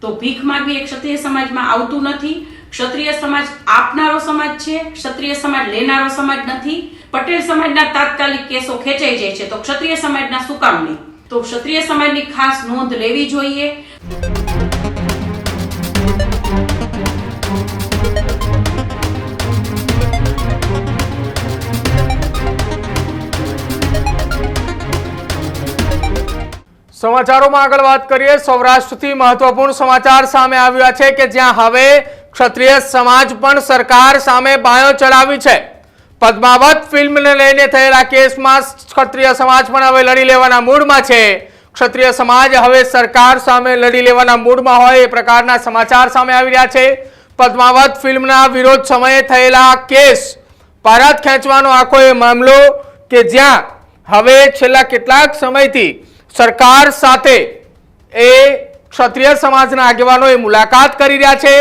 તો ભીખ માંગવી એ ક્ષત્રિય સમાજમાં આવતું નથી। ક્ષત્રિય સમાજ આપનારો સમાજ છે, ક્ષત્રિય સમાજ લેનારો સમાજ નથી। પટેલ સમાજના તાત્કાલિક કેસો ખેંચાઈ જાય છે તો ક્ષત્રિય સમાજના શું કામ નહીં? તો ક્ષત્રિય સમાજની ખાસ નોંધ લેવી જોઈએ। સમાચારોમાં આગળ વાત કરીએ। સૌરાષ્ટ્રથી મહત્વપૂર્ણ સમાચાર સામે આવ્યા છે કે જ્યાં હવે ક્ષત્રિય સમાજ પણ સરકાર સામે બાયો ચડાવી છે। પદ્માવત ફિલ્મને લઈને થયેલા કેસમાં ક્ષત્રિય સમાજ પણ હવે લડી લેવાના મૂડમાં છે। ક્ષત્રિય સમાજ હવે સરકાર સામે લડી લેવાના મૂડમાં હોય એ પ્રકારના સમાચાર સામે આવી રહ્યા છે। પદ્માવત ફિલ્મના વિરોધ સમયે થયેલા કેસ પરત ખેંચવાનો આખો એ મામલો કે જ્યાં હવે છેલ્લા કેટલાક સમયથી સરકાર સાથે એ ક્ષત્રિય સમાજના આગેવાનોએ મુલાકાત કરી રહ્યા છે।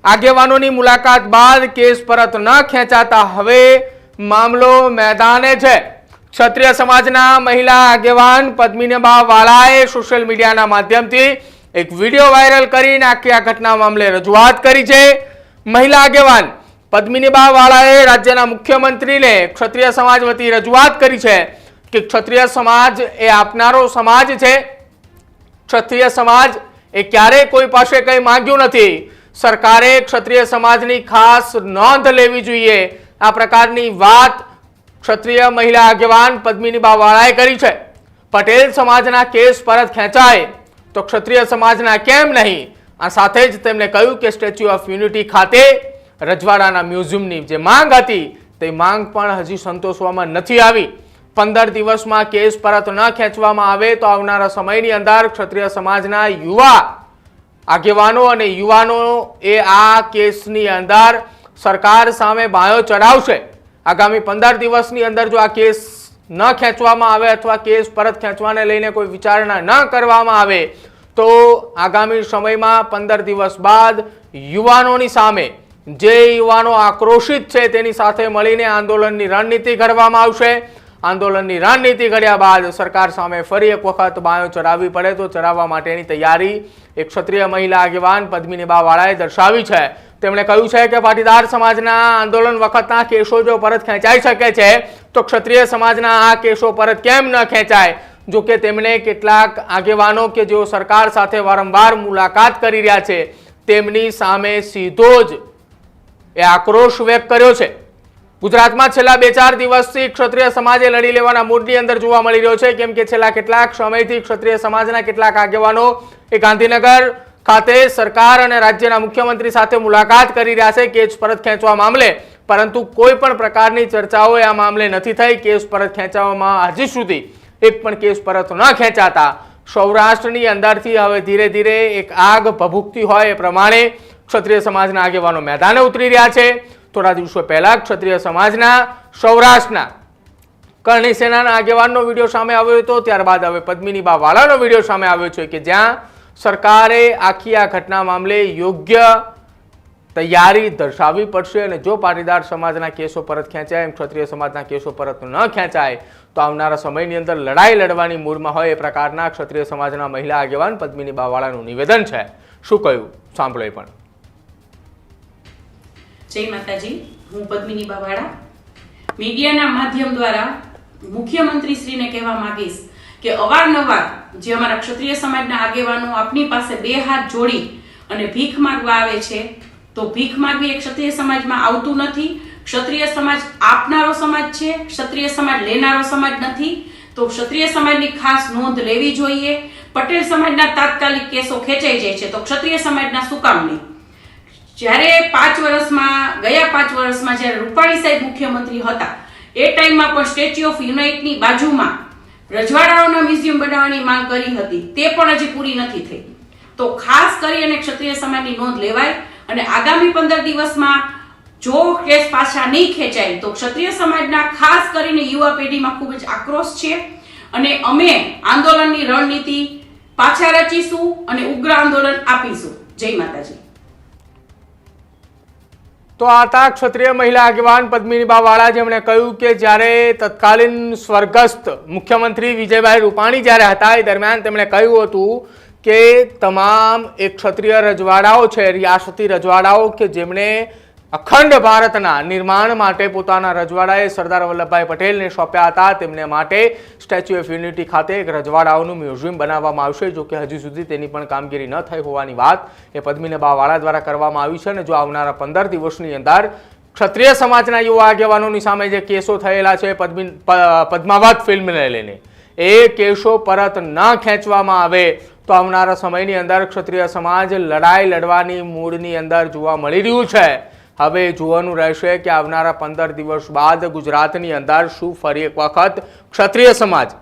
આગેવાનોની મુલાકાત બાદ કેસ પરત ન ખેંચાતા હવે મામલો મેદાને છે। ક્ષત્રિય સમાજના મહિલા આગેવાન પદ્મિનીબા વાળાએ સોશિયલ મીડિયાના માધ્યમથી એક વિડીયો વાયરલ કરીને આખી આ ઘટના મામલે રજૂઆત કરી છે। મહિલા આગેવાન પદ્મિનીબા વાળાએ રાજ્યના મુખ્યમંત્રીને ક્ષત્રિય સમાજ વતી રજૂઆત કરી છે કે ક્ષત્રિય સમાજ એ આપનારો સમાજ છે। ક્ષત્રિય સમાજ એ ક્યારેય કોઈ પાસે કંઈ માંગ્યું નથી। સરકારે ક્ષત્રિય સમાજની ખાસ નોંધ લેવી જોઈએ। આ પ્રકારની વાત ક્ષત્રિય મહિલા આગેવાન પદ્મિનીબા વાળાએ કરી છે। પટેલ સમાજના કેસ પરત ખેંચાય તો ક્ષત્રિય સમાજના કેમ નહીં? આ સાથે જ તેમણે કહ્યું કે સ્ટેચ્યુ ઓફ યુનિટી ખાતે રજવાડાના મ્યુઝિયમની જે માંગ હતી તે માંગ પણ હજી સંતોષવામાં નથી આવી। 15 દિવસમાં કેસ પરત ન ખેંચવામાં આવે તો આવનારા સમયની અંદર ક્ષત્રિય સમાજના યુવા આગેવાનો અને યુવાનો એ આ કેસની અંદર સરકાર સામે બાયો ચડાવશે। આગામી 15 દિવસની અંદર જો આ કેસ ન ખેંચવામાં આવે અથવા કેસ પરત ખેંચવાને લઈને કોઈ વિચારણા ન કરવામાં આવે તો આગામી સમયમાં 15 દિવસ બાદ યુવાનોની સામે જે યુવાનો આક્રોશિત છે તેની સાથે મળીને આંદોલનની રણનીતિ ઘડવામાં આવશે। આંદોલનની રણનીતિ ઘડ્યા બાદ સરકાર સામે ફરી એક વખત બાયો ચડાવવી પડે તો ચડાવવા માટેની તૈયારી એક ક્ષત્રિય મહિલા આગેવાન પદ્મિનીબા વાળાએ દર્શાવી છે। તેમણે કહ્યું છે કે પાટીદાર સમાજના આંદોલન વખતના કેસો જો પરત ખેંચાઈ શકે છે તો ક્ષત્રિય સમાજના આ કેસો પરત કેમ ન ખેંચાય? જો કે તેમણે કેટલાક આગેવાનો કે જેઓ સરકાર સાથે વારંવાર મુલાકાત કરી રહ્યા છે તેમની સામે સીધો જ એ આક્રોશ વ્યક્ત કર્યો છે। ગુજરાતમાં છેલ્લા 2-4 દિવસથી ક્ષત્રિય સમાજે લડી લેવાના મૂડની અંદર જોવા મળી રહ્યો છે કેમ કે છેલ્લા કેટલાક સમયથી ક્ષત્રિય સમાજના કેટલાક આગેવાનો એ ગાંધીનગર ખાતે સરકાર અને રાજ્યના મુખ્યમંત્રી સાથે મુલાકાત કરી રહ્યા છે કેસ પરત ખેંચવા મામલે, પરંતુ કોઈ પણ પ્રકારની ચર્ચાઓ આ મામલે નથી થઈ। કેસ પરત ખેંચવામાં હજી સુધી એક પણ કેસ પરત ન ખેંચાતા સૌરાષ્ટ્રની અંદરથી હવે ધીરે ધીરે એક આગ ભભૂકતી હોય એ પ્રમાણે ક્ષત્રિય સમાજના આગેવાનો મેદાને ઉતરી રહ્યા છે। થોડા દિવસો પહેલા ક્ષત્રિય સમાજના સૌરાષ્ટ્રના કરણી સેનાના આગેવાનનો વિડીયો સામે આવ્યો હતો, ત્યારબાદ હવે પદ્મિનીબા વાળાનો વિડીયો સામે આવ્યો છે કે જ્યાં સરકારે આખી આ ઘટના મામલે યોગ્ય તૈયારી દર્શાવવી પડશે અને જો પાટીદાર સમાજના કેસો પરત ખેંચાય એમ ક્ષત્રિય સમાજના કેસો પરત ન ખેંચાય તો આવનારા સમયની અંદર લડાઈ લડવાની મૂડમાં હોય એ પ્રકારના ક્ષત્રિય સમાજના મહિલા આગેવાન પદ્મિનીબા વાળાનું નિવેદન છે। શું કહ્યું સાંભળો પણ। જય માતાજી, હું પદ્મિનીબા વાળા મીડિયાના માધ્યમ દ્વારા મુખ્યમંત્રી શ્રીને કહેવા માંગીશ કે અવારનવાર જે અમારા ક્ષત્રિય સમાજના આગેવાનો આપની પાસે 2 હાથ જોડી અને ભીખ માંગવા આવે છે તો ભીખ માંગવી એ ક્ષત્રિય સમાજમાં આવતું નથી। ક્ષત્રિય સમાજ આપનારો સમાજ છે, ક્ષત્રિય સમાજ લેનારો સમાજ નથી। તો ક્ષત્રિય સમાજની ખાસ નોંધ લેવી જોઈએ। પટેલ સમાજના તાત્કાલિક કેસો ખેંચાઈ જાય છે તો ક્ષત્રિય સમાજના શું કામ નહીં? જ્યારે 5 વર્ષમાં ગયા 5 વર્ષમાં જ્યારે રૂપાણી સાહેબ મુખ્યમંત્રી હતા એ ટાઈમમાં પણ સ્ટેચ્યુ ઓફ યુનિટીની બાજુમાં રજવાડાઓના મ્યુઝિયમ બનાવવાની માંગ કરી હતી, તે પણ હજી પૂરી નથી થઈ। તો ખાસ કરીને ક્ષત્રિય સમાજની નોંધ લેવાય અને આગામી 15 દિવસમાં જો કેસ પાછા નહીં ખેંચાય તો ક્ષત્રિય સમાજના ખાસ કરીને યુવા પેઢીમાં ખૂબ જ આક્રોશ છે અને અમે આંદોલનની રણનીતિ પાછા રચીશું અને ઉગ્ર આંદોલન આપીશું। જય માતાજી। તો આ હતા ક્ષત્રિય મહિલા આગેવાન પદ્મિનીબા વાળા, જેમણે કહ્યું કે જ્યારે તત્કાલીન સ્વર્ગસ્થ મુખ્યમંત્રી વિજયભાઈ રૂપાણી જ્યારે હતા એ દરમિયાન તેમણે કહ્યું હતું કે તમામ એક ક્ષત્રિય રજવાડાઓ છે, રિયાસતી રજવાડાઓ કે જેમણે અખંડ ભારતના નિર્માણ માટે પોતાના રજવાડાએ સરદાર વલ્લભભાઈ પટેલને સોંપ્યા હતા, તેમને માટે સ્ટેચ્યુ ઓફ યુનિટી ખાતે એક રજવાડાઓનું મ્યુઝિયમ બનાવવામાં આવશે. જો કે હજી સુધી તેની પણ કામગીરી ન થઈ હોવાની વાત એ પદ્મિનીબા વાળા દ્વારા કરવામાં આવી છે. અને જો આવનારા 15 દિવસની અંદર ક્ષત્રિય સમાજના યુવા આગેવાનોની સામે જે કેસો થયેલા છે પદ્માવત ફિલ્મને લઈને, એ કેસો પરત ન ખેંચવામાં આવે તો આવનારા સમયની અંદર ક્ષત્રિય સમાજ લડાઈ લડવાની મૂડની અંદર જોવા મળી રહ્યું છે. હવે જોવાનું રહેશે કે આવનારા 15 દિવસ બાદ ગુજરાતની અંદર શું ફરી એક વખત ક્ષત્રિય સમાજ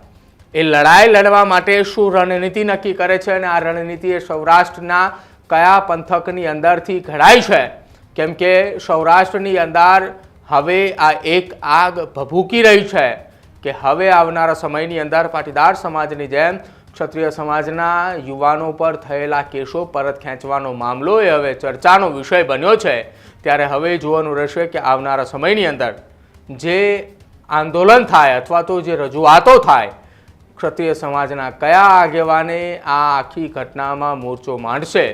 એ લડાઈ લડવા માટે શું રણનીતિ નક્કી કરે છે અને આ રણનીતિ એ સૌરાષ્ટ્રના કયા પંથકની અંદરથી ઘડાય છે. કેમ કે સૌરાષ્ટ્રની અંદર હવે આ એક આગ ભભૂકી રહી છે કે હવે આવનારા સમયની અંદર પાટીદાર સમાજની જેમ ક્ષત્રિય સમાજના યુવાનો પર થયેલા કેસો પરત ખેંચવાનો મામલો એ હવે ચર્ચાનો વિષય બન્યો છે. ત્યારે હવે જોવાનું રહેશે કે આવનારા સમયની અંદર જે આંદોલન થાય અથવા તો જે રજૂઆતો થાય, ક્ષત્રિય સમાજના કયા આગેવાને આ આખી ઘટનામાં મોરચો માંડશે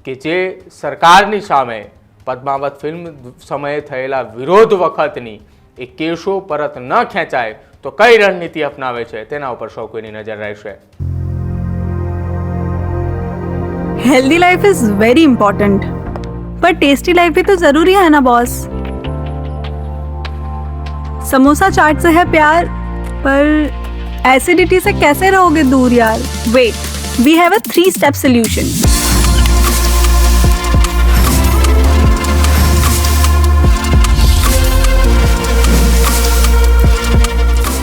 કે જે સરકારની સામે પદ્માવત ફિલ્મ સમયે થયેલા વિરોધ વખતની એ કેસો પરત ન ખેંચાય તો કઈ રણનીતિ અપનાવે છે તેના ઉપર સૌ કોઈની નજર રહેશે. Healthy life is very important, पर टेस्टी लाइफ भी तो जरूरी है ना बॉस. समोसा चाट से है प्यार, पर एसिडिटी से कैसे रहोगे दूर यार. Wait, we have a 3-step solution.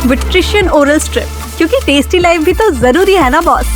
विट्रिशियन ओरल स्ट्रिप, क्योंकि टेस्टी लाइफ भी तो जरूरी है ना बॉस.